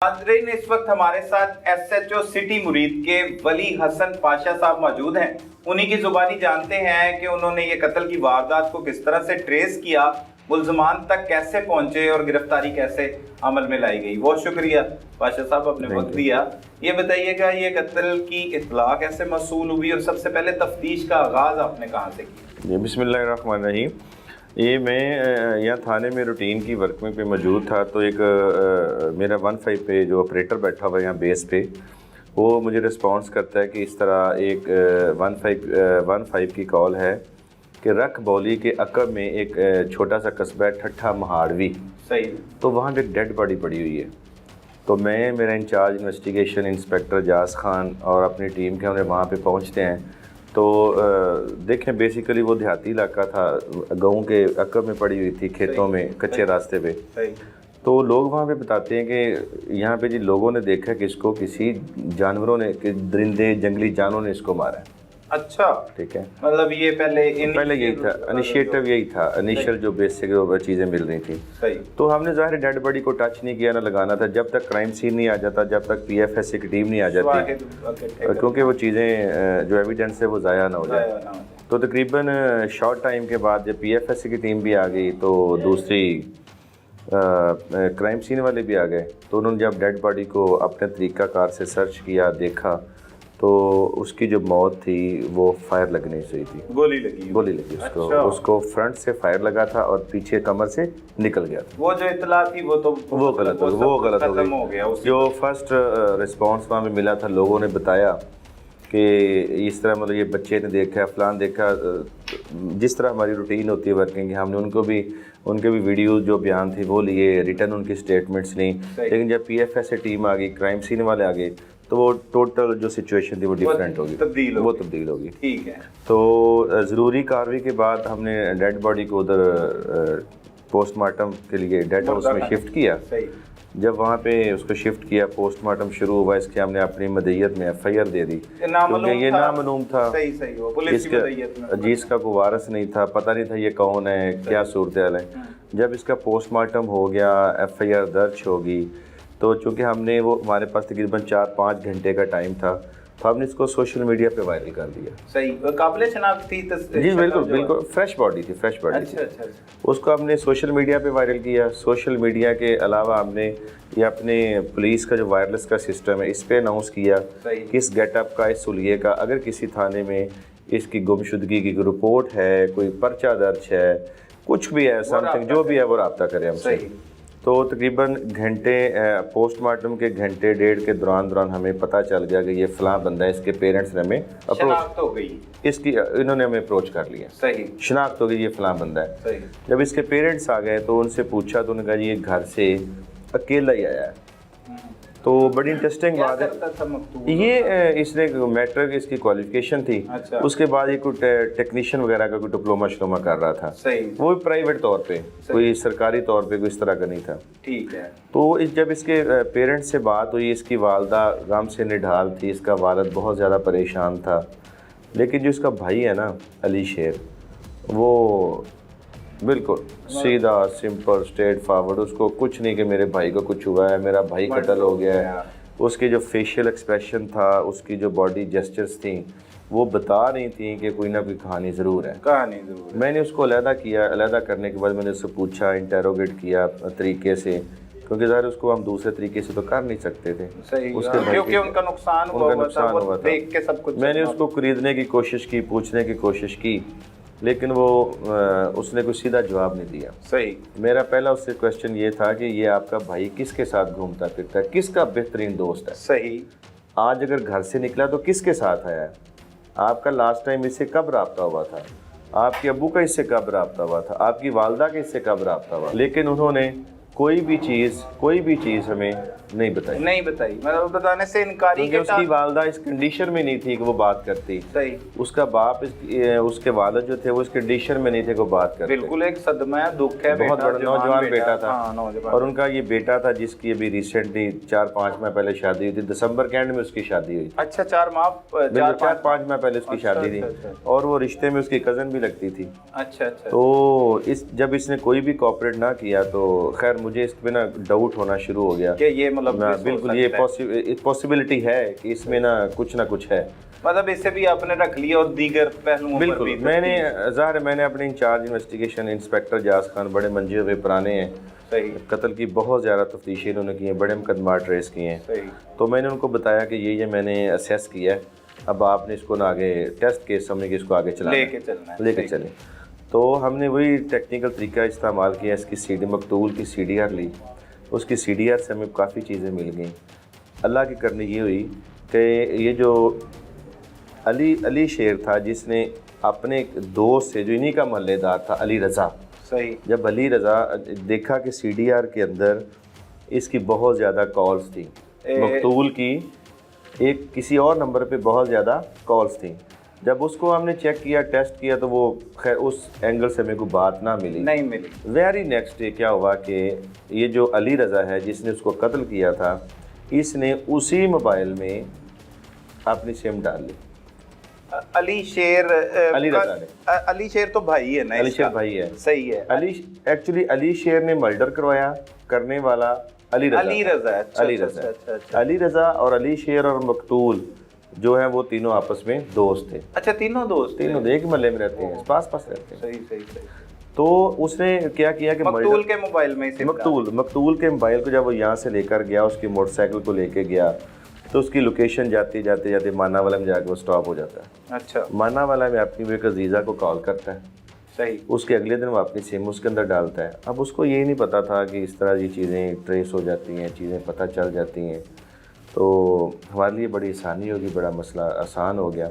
नाज़रीन, इस वक्त हमारे साथ SHO सिटी मुरीद के वली हसन पाशा साहब मौजूद हैं। उन्हीं की जुबानी जानते हैं कि उन्होंने ये कत्ल की वारदात को किस तरह से ट्रेस किया, मुल्ज़मान तक कैसे पहुंचे और गिरफ्तारी कैसे अमल में लाई गई। बहुत शुक्रिया पाशा साहब, अपने वक्त दिया। ये बताइएगा, ये कत्ल की इत्तला कैसे मौसूल हुई और सबसे पहले तफ्तीश का आगाज़ आपने कहाँ से किया? जी, बिस्मिल्लाहिर्रहमानिर्रहीम। ये मैं यहाँ थाने में रूटीन की वर्किंग पे मौजूद था, तो एक मेरा 15 पे जो ऑपरेटर बैठा हुआ है यहाँ बेस पे, वो मुझे रिस्पॉन्स करता है कि इस तरह एक 15 की कॉल है कि रख बौली के अकब में एक छोटा सा कस्बा है ठट्ठा महाड़वी, सही, तो वहाँ पे एक डेड बॉडी पड़ी हुई है। तो मैं, मेरा इंचार्ज इन्वेस्टिगेशन इंस्पेक्टर जास खान और अपनी टीम के हमने वहाँ पे पहुँचते हैं। तो देखें, बेसिकली वो देहाती इलाका था, गाँव के अकब में पड़ी हुई थी, खेतों में, कच्चे रास्ते पे। तो लोग वहाँ पे बताते हैं कि यहाँ पे जी लोगों ने देखा कि इसको किसी जानवरों ने, कि दरिंदे जंगली जानवरों ने इसको मारा है। अच्छा, ठीक है, मतलब ये पहले यही था, इनिशिएटिव यही था, इनिशियल जो बेसिक चीज़ें मिल रही थी। सही। तो हमने ज़ाहिर डेड बॉडी को टच नहीं किया, ना लगाना था, जब तक क्राइम सीन नहीं आ जाता, जब तक PFS की टीम नहीं आ जाती, क्योंकि वो चीज़ें जो एविडेंस है वो ज़ाया ना हो जाए। तो तकरीबन शॉर्ट टाइम के बाद जब PFS की टीम भी आ गई, तो दूसरी क्राइम सीन वाले भी आ गए। तो उन्होंने जब डेड बॉडी को अपने तरीक़ाकार से सर्च किया, देखा, तो उसकी जो मौत थी वो फायर लगने से हुई थी, गोली लगी उसको। अच्छा। उसको फ्रंट से फायर लगा था और पीछे कमर से निकल गया था। वो जो इत्तला थी वो गलत हो गया। जो फर्स्ट रिस्पांस वहाँ में मिला था, लोगों ने बताया कि इस तरह, मतलब ये बच्चे ने देखा, फलान देखा, जिस तरह हमारी रूटीन होती है वर्किंग की, हमने उनके भी वीडियो जो बयान थी वो लिए, रिटर्न उनकी स्टेटमेंट्स ली। लेकिन जब PFS से टीम आ गई, क्राइम सीन वाले आ गए, तो वो टोटल जो सिचुएशन थी वो डिफरेंट होगी, तब्दील होगी। ठीक है। तो ज़रूरी कार्रवाई के बाद हमने डेड बॉडी को उधर पोस्टमार्टम के लिए डेड हाउस में शिफ्ट किया। जब वहाँ पे उसको शिफ्ट किया, पोस्टमार्टम शुरू हुआ, इसके हमने अपनी मदईयत में FIR दे दी, क्योंकि ये नामालूम था। जी, इसका कोई वारिस नहीं था, पता नहीं था ये कौन है, क्या सूरत हाल है। जब इसका पोस्टमार्टम हो गया, FIR दर्ज होगी, तो चूँकि हमने वो, हमारे पास तकरीबन 4-5 घंटे का टाइम था, तो हमने इसको सोशल मीडिया पे वायरल कर दिया। सही, काबिल शनाख्त थी जी, बिल्कुल फ्रेश बॉडी थी। अच्छा। उसको हमने सोशल मीडिया पे वायरल किया। सोशल मीडिया के अलावा हमने ये अपने पुलिस का जो वायरलेस का सिस्टम है, इस पे अनाउंस किया कि इस गेटअप का, इस सुलिये का, अगर किसी थाने में इसकी गुमशुदगी की रिपोर्ट है, कोई पर्चा दर्ज है, कुछ भी है, समथिंग जो भी है, वो रब्ता करें हमसे। तो तकरीबन घंटे, पोस्टमार्टम के घंटे डेढ़ के दौरान हमें पता चल गया कि ये फलां बंदा है। इसके पेरेंट्स ने हमें शनाख्त हो गई, इन्होंने हमें अप्रोच कर लिया। सही, शनाख्त हो गई, ये फलां बंदा है। सही। जब इसके पेरेंट्स आ गए तो उनसे पूछा, तो उन्होंने कहा जी ये घर से अकेला ही आया है। तो बड़ी इंटरेस्टिंग बात है ये, इसने मैट्रिक इसकी क्वालिफिकेशन थी। अच्छा। उसके बाद ये कोई टेक्नीशियन वगैरह का कोई डिप्लोमा शिप्लोमा कर रहा था। सही। वो भी प्राइवेट तौर पे, कोई सरकारी तौर पे कोई इस तरह का नहीं था। ठीक है। तो जब इसके पेरेंट्स से बात हुई, इसकी वालदा गम से निढाल थी, इसका वालिद बहुत ज़्यादा परेशान था। लेकिन जो इसका भाई है ना, अली शेर, वो बिल्कुल सीधा, सिंपल, स्ट्रेट फॉरवर्ड, उसको कुछ नहीं कि मेरे भाई को कुछ हुआ है, मेरा भाई कत्ल हो गया है। उसके जो फेशियल एक्सप्रेशन था, उसकी जो बॉडी जेस्चर्स थी, वो बता रही थी कि कोई ना कोई कहानी ज़रूर है। मैंने उसको अलहदा किया। अलहदा करने के बाद मैंने उससे पूछा, इंटेरोगेट किया तरीके से, क्योंकि ज़ाहिर उसको हम दूसरे तरीके से तो कर नहीं सकते थे। सही, क्योंकि उनका नुकसान हुआ था। देख के सब कुछ मैंने उसको खरीदने की कोशिश की, पूछने की कोशिश की, लेकिन वो उसने कोई सीधा जवाब नहीं दिया। सही। मेरा पहला उससे क्वेश्चन ये था कि ये आपका भाई किसके साथ घूमता फिरता है, किसका बेहतरीन दोस्त है? सही। आज अगर घर से निकला तो किसके साथ आया है? आपका लास्ट टाइम इससे कब रब्ता हुआ था? आपके अब्बू का इससे कब रब्ता हुआ था? आपकी वालदा का इससे कब रब्ता हुआ? लेकिन उन्होंने कोई भी चीज़ हमें नहीं बताई, मतलब बताने से इनकारी के उसकी वालदा इस कंडीशन में नहीं थी कि वो बात करती। सही। उसका बाप, उसके वालिद जो थे, वो इस कंडीशन में नहीं थे कि वो बात करते। बिल्कुल एक सदमा है, दुख है। बहुत बड़ा नौजवान बेटा था। नौजवान। और उनका ये बेटा था जिसकी अभी रिसेंटली 4-5 माह पहले शादी हुई थी। दिसंबर के एंड में उसकी शादी हुई। अच्छा, 4-5 माह पहले उसकी शादी थी। और वो रिश्ते में उसकी कज़न भी लगती थी। अच्छा। तो जब इसने कोई भी कोऑपरेट ना किया, तो खैर मुझे इस पे ना डाउट होना शुरू हो गया कि ये मतलब ना, मिस हो बिल्कुल ये सकता है। पॉसिबिलिटी है कि इसमें ना कुछ है। मतलब इसे भी आपने रख लिया और दीगर पहलुओं पर बिल्कुल, भी मैंने ज़ाहिर है मैंने अपने इंचार्ज इन्वेस्टिगेशन इंस्पेक्टर जास खान, बड़े मंजे हुए पुराने हैं, सही कत्ल की बहुत ज़्यादा तफ्तीशें इन्होंने की हैं, बड़े मुकदमा ट्रेस किए हैं। सही तो मैंने उनको बताया कि ये मैंने असेस किया है, अब आपने इसको ना आगे टेस्ट केस समझ के इसको आगे चलाना लेके चलना है, लेके सही। चलें। तो हमने वही टेक्निकल तरीका इस्तेमाल किया, इसकी CD मकतूल की CDR ली, उसकी CDR से हमें काफ़ी चीज़ें मिल गई। अल्लाह की करनी ये हुई कि ये जो अली शेर था, जिसने अपने एक दोस्त से, जो इन्हीं का महल्लेदार था, अली रज़ा, सही जब अली रज़ा देखा कि CDR के अंदर इसकी बहुत ज़्यादा कॉल्स थी, मकतूल की एक किसी और नंबर पे बहुत ज़्यादा कॉल्स थी, जब उसको हमने चेक किया, टेस्ट किया, तो वो खैर उस एंगल से मेरे को बात ना मिली, नहीं मिली। वेरी नेक्स्ट डे क्या हुआ कि ये जो अली रज़ा है जिसने उसको कत्ल किया था, इसने उसी मोबाइल में अपनी सिम डाल ली। अली शेर अली रज़ा ने। अली शेर तो भाई है ना अली इसका? शेर भाई है। सही है। एक्चुअली अली शेर ने मर्डर करवाया, करने वाला अली रज़ा अली रज़ा, अच्छा, अली अच्छा, रज़ा अच्छा, अच्छा। अली रज़ा और अली शेर और मकतूल जो है वो तीनों आपस में दोस्त थे। अच्छा, तीनों दोस्त तीनों एक महल्ले में रहते हैं, पास रहते हैं। सही सही सही। तो उसने क्या किया कि मकतूल के मोबाइल में सिम मकतूल के मोबाइल को जब वो यहाँ से लेकर गया, उसकी मोटरसाइकिल को लेके गया, तो उसकी लोकेशन जाते जाते मानावाला में जाके वो स्टॉप हो जाता है। अच्छा, मानावाला में अपनी एक अजीज़ा को कॉल करता है, सही। उसके अगले दिन वो अपनी सिम उसके अंदर डालता है। अब उसको ये नहीं पता था कि इस तरह की चीज़ें ट्रेस हो जाती हैं, चीज़ें पता चल जाती हैं, तो हमारे लिए बड़ी आसानी होगी, बड़ा मसला आसान हो गया।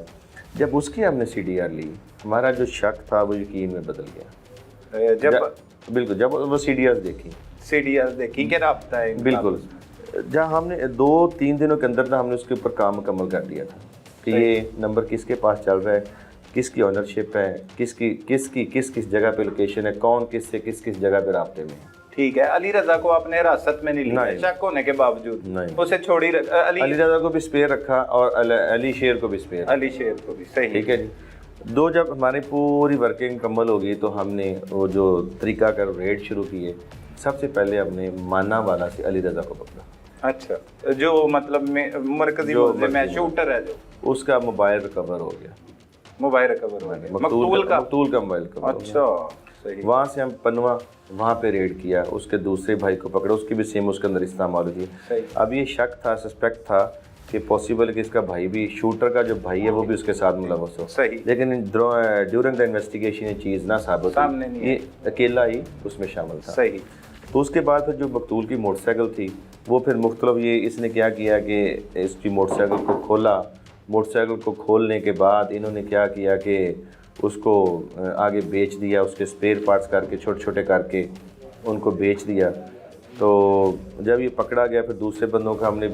जब उसकी हमने CDR ली, हमारा जो शक था वो यकीन में बदल गया। बिल्कुल, जब वो CDR देखी, देखी कि राब्ता है, बिल्कुल, जहाँ हमने 2-3 दिनों के अंदर हमने उसके ऊपर काम मुकम्मल कर दिया था कि ये नंबर किसके पास चल रहा है, किसकी ऑनरशिप है, किस जगह पे लोकेशन है, कौन किससे किस जगह पे राब्ते में है। ठीक है। अली रज़ा को आपने हिरासत में नहीं लिया, शक होने के बावजूद? नहीं, उसे छोड़ी अली रज़ा को भी स्पेयर रखा और अली शेर को भी स्पेयर, अली शेर को भी, सही। ठीक है जी। जब हमारी पूरी वर्किंग मुकम्मल होगी तो हमने वो जो तरीका कर रेड शुरू किए। सबसे पहले हमने मानावाला से अली रज़ा को पकड़ा। अच्छा, जो मतलब मरकजी मुल्ज़िम है, शूटर है, जो उसका मोबाइल रिकवर हो गया, मोबाइल रिकवर हो गया, मकतूल का मोबाइल रिकवर। अच्छा, सही। वहाँ से हम पनवा वहाँ पे रेड किया, उसके दूसरे भाई को पकड़ा, उसकी भी सिम उसके अंदर इस्तेमाल हुई। अब ये शक था, सस्पेक्ट था कि पॉसिबल कि इसका भाई भी, शूटर का जो भाई है वो भी उसके साथ मुलव्वस हो, सही। लेकिन ड्यूरिंग द इन्वेस्टिगेशन ये चीज़ ना साबित सामने नहीं, ये अकेला ही उसमें शामिल था। सही। तो उसके बाद फिर जो मकतूल की मोटरसाइकिल थी वो फिर मुख्तलिफ, ये इसने क्या किया कि इसकी मोटरसाइकिल को खोला, मोटरसाइकिल को खोलने के बाद इन्होंने क्या किया कि उसको आगे बेच दिया, उसके स्पेयर पार्ट्स करके छोटे छोटे करके उनको बेच दिया। तो जब ये पकड़ा गया फिर दूसरे बंदों का हमने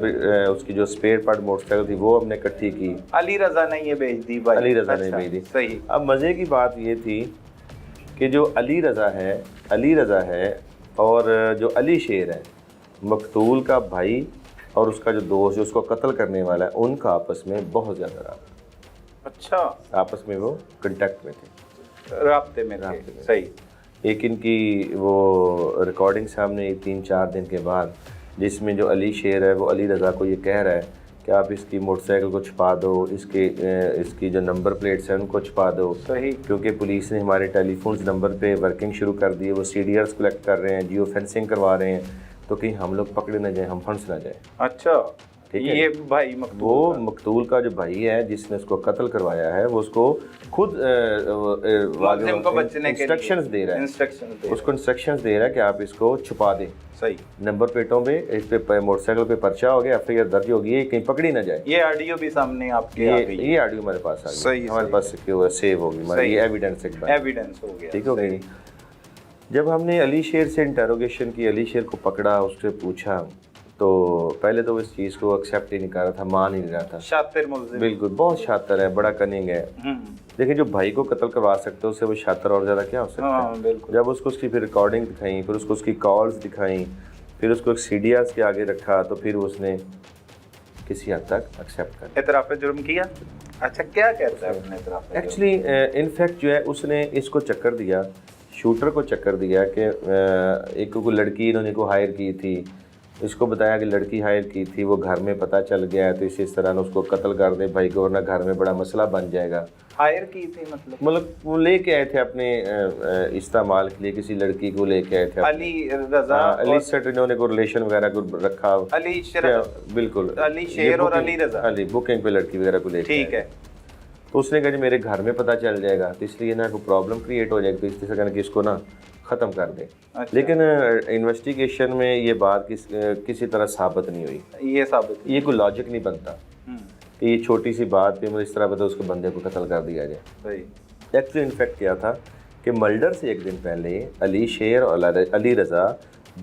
उसकी जो स्पेयर पार्ट मोटरसाइकिल थी वो हमने इकट्ठी की। अली रज़ा ने ये बेच दी भाई? अली रज़ा ने बेच दी, सही। अब मज़े की बात ये थी कि जो अली रज़ा है और जो अली शेर है, मकतूल का भाई और उसका जो दोस्त जो उसको कत्ल करने वाला है, उनका आपस में बहुत ज़्यादा रहा। अच्छा, आपस में वो कांटेक्ट में थे, राब्ते में थे, सही। एक इनकी वो रिकॉर्डिंग सामने 3-4 दिन के बाद, जिसमें जो अली शेर है वो अली रज़ा को ये कह रहा है कि आप इसकी मोटरसाइकिल को छुपा दो, इसकी जो नंबर प्लेट्स हैं उनको छुपा दो, सही, क्योंकि पुलिस ने हमारे टेलीफोन्स नंबर पे वर्किंग शुरू कर दी है, वो CDRs कलेक्ट कर रहे हैं, जियो फेंसिंग करवा रहे हैं, तो कहीं हम लोग पकड़े ना जाए, हम फंस ना जाए। अच्छा, ठीक है। ये भाई मकतूल का जो भाई है जिसने उसको कत्ल करवाया है, वो उसको खुद इंस्ट्रक्शंस दे रहा है, उसको इंस्ट्रक्शंस दे रहा है कि आप इसको छुपा दें, सही। नंबर प्लेटों पे, इस पे मोटरसाइकिल पे पर्चा हो गया, FIR दर्ज होगी, ये कहीं पकड़ी ना जाए। ये ऑडियो भी सामने आपके ये ऑडियो हमारे पास आ गई, हमारे पास सेव होगी, हमारी ये एविडेंस हो गया, ठीक हो गई। जब हमने अली शेर से इंटरोगेशन की, अली शेर को पकड़ा, उससे पूछा, तो पहले तो वो इस चीज़ को एक्सेप्ट ही नहीं कर रहा था, मान ही नहीं रहा था। शातिर मुल्ज़िम, बिल्कुल, बहुत शातिर है, बड़ा कनिंग है, लेकिन जो भाई को कत्ल करवा सकते हो उससे वो शातिर और ज़्यादा क्या हो सकता है। बिल्कुल। जब उसको उसकी फिर रिकॉर्डिंग दिखाई, फिर उसको उसकी कॉल्स दिखाई, फिर उसको एक CDRs के आगे रखा, तो फिर उसने किसी हद तक एक्सेप्ट कर इतराफ़ जुर्म किया। अच्छा, क्या कहता है अपने इतराफ़? एक्चुअली इनफैक्ट जो है उसने इसको चक्कर दिया शूटर को चक्कर दिया कि एक को लड़की इन्होंने को हायर की थी, इसको बताया कि लड़की हायर की थी, वो घर में पता चल गया है तो इस तरह उसको कत्ल कर दे भाई को, वरना घर में बड़ा मसला बन जाएगा। हायर की थी मतलब वो लेके आए थे अपने इस्तेमाल के लिए, किसी लड़की को लेके आए थे। अली रजा, अली सेट इन्होंने को रिलेशन वगैरह को रखा, अली शेर, बिल्कुल अली शेर और अली रजा, अली बुकिंग पे लड़की वगैरह को लेके, ठीक है। तो उसने कहा जी मेरे घर में पता चल जाएगा तो इसलिए ना कोई प्रॉब्लम क्रिएट हो जाएगी, तो इसलिए कहना कि इसको ना ख़त्म कर दे। अच्छा। लेकिन इन्वेस्टिगेशन में ये बात किसी तरह साबित नहीं हुई, ये साबित, ये कोई लॉजिक नहीं बनता कि ये छोटी सी बात पे मतलब इस तरह बता उसके बंदे को कत्ल कर दिया जाए। सही। एक्चुअली इनफैक्ट क्या था कि मर्डर से एक दिन पहले अली शेर और अली रज़ा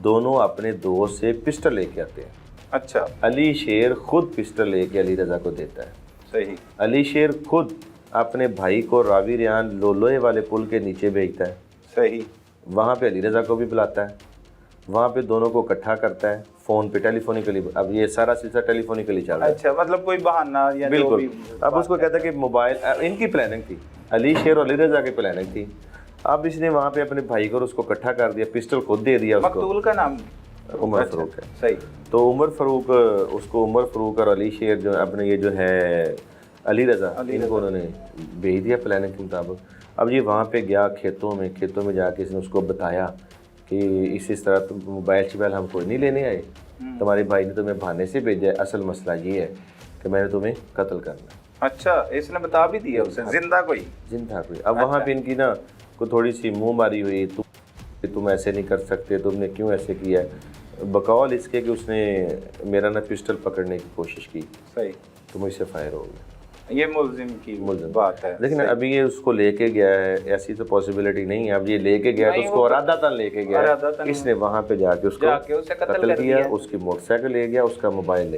दोनों अपने दोस्त से पिस्टल लेके आते हैं। अच्छा। अली शेर खुद पिस्टल लेके अली रज़ा को देता है। सही। अली शेर खुद अपने भाई को रावी रियान लोहे वाले पुल के नीचे भेजता है। सही। वहाँ पे अली रज़ा को भी बुलाता है, वहाँ पे दोनों को इकट्ठा करता है फ़ोन पे टेलीफोनिकली। अब ये सारा सिलसिला टेलीफोनिकली चल रहा है। अच्छा, मतलब कोई बहाना या बिल्कुल। जो भी अब उसको कहता है कि मोबाइल, इनकी प्लानिंग थी, अली शेर और अली रज़ा की प्लानिंग थी। अब इसने वहाँ पे अपने भाई को और उसको इकट्ठा कर दिया, पिस्टल खुद दे दिया उसको। मकतूल का नाम उमर फ़ारूक है। सही। तो उमर फ़ारूक, उसको उमर फ़ारूक और अली शेर जो अपने ये जो है अली रज़ा, इनको उन्होंने भेज दिया प्लानिंग के मुताबिक। अब ये वहाँ पे गया खेतों में जाके इसने उसको बताया कि इस तरह तुम मोबाइल शोबाइल हम कोई नहीं लेने आए, तुम्हारे भाई ने तुम्हें बहाने से भेजा है, असल मसला ये है कि मैंने तुम्हें कत्ल करना है। अच्छा, इसने बता भी दिया उसे, जिंदा कोई। अब वहाँ पे इनकी ना कोई थोड़ी सी मुँह मारी हुई, तुम ऐसे नहीं कर सकते, तुमने क्यों ऐसे किया है, बकौल इसके कि उसने मेरा ना पिस्टल पकड़ने की कोशिश की। सही। तो मुझसे फायर हो गया। ये मुल्जिम की बात है। लेकिन अभी ये उसको लेके गया है, ऐसी तो पॉसिबिलिटी नहीं है। अब ये लेके गया तो उसको इरादतन लेके गया, इसने वहाँ पे जाके उसको उसे कत्ल किया, उसकी मोटरसाइकिल ले गया, उसका मोबाइल ले